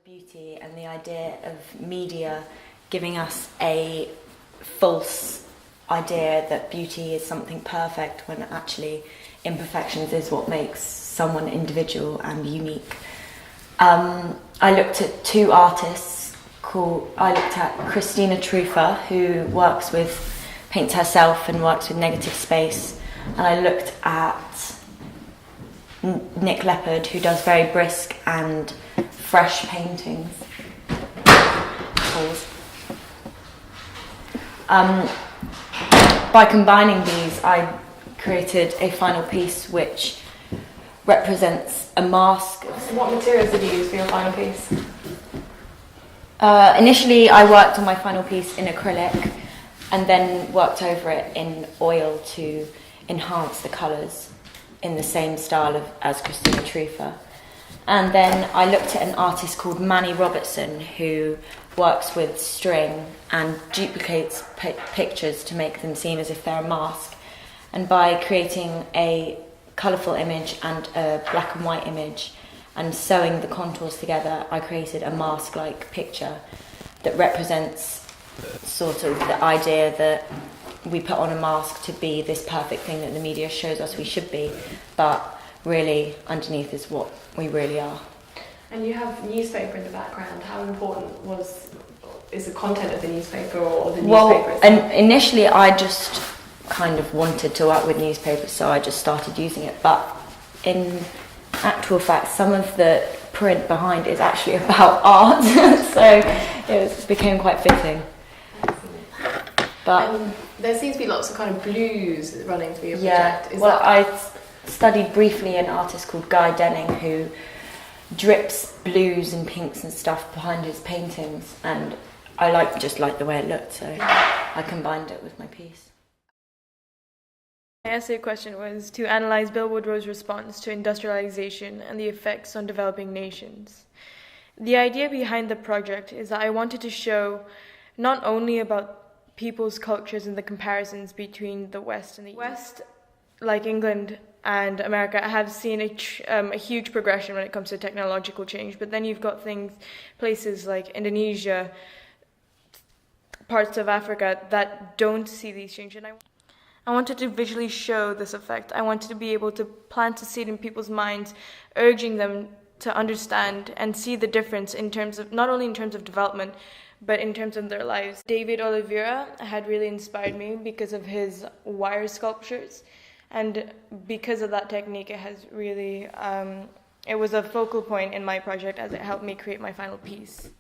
beauty and the idea of media giving us a false idea that beauty is something perfect when actually imperfections is what makes someone individual and unique. I looked at two artists I looked at Christina Trufa, who paints herself and works with negative space, and I looked at Nick Leopard, who does very brisk and fresh paintings. By combining these, I created a final piece which represents a mask. What materials did you use for your final piece? Initially, I worked on my final piece in acrylic and then worked over it in oil to enhance the colours in the same style as Christina Trufa. And then I looked at an artist called Manny Robertson, who works with string and duplicates pictures to make them seem as if they're a mask. And by creating a colourful image and a black and white image and sewing the contours together, I created a mask-like picture that represents sort of the idea that we put on a mask to be this perfect thing that the media shows us we should be, but really underneath is what we really are. And you have newspaper in the background. How important is the content of the newspaper or the newspaper itself? And initially I just kind of wanted to work with newspapers, so I just started using it, but in actual fact some of the print behind is actually about art, so it became quite fitting. But there seems to be lots of kind of blues running through your project. I studied briefly an artist called Guy Denning who drips blues and pinks and stuff behind his paintings, and I just liked the way it looked, so I combined it with my piece. My essay question was to analyze Bill Woodrow's response to industrialization and the effects on developing nations. The idea behind the project is that I wanted to show not only about people's cultures and the comparisons between the West and the East. West, like England and America, have seen a huge progression when it comes to technological change, but then you've got places like Indonesia, parts of Africa that don't see these changes. And I wanted to visually show this effect. I wanted to be able to plant a seed in people's minds, urging them to understand and see the difference in terms of, not only in terms of development, but in terms of their lives. David Oliveira had really inspired me because of his wire sculptures, and because of that technique, it has really, it was a focal point in my project as it helped me create my final piece.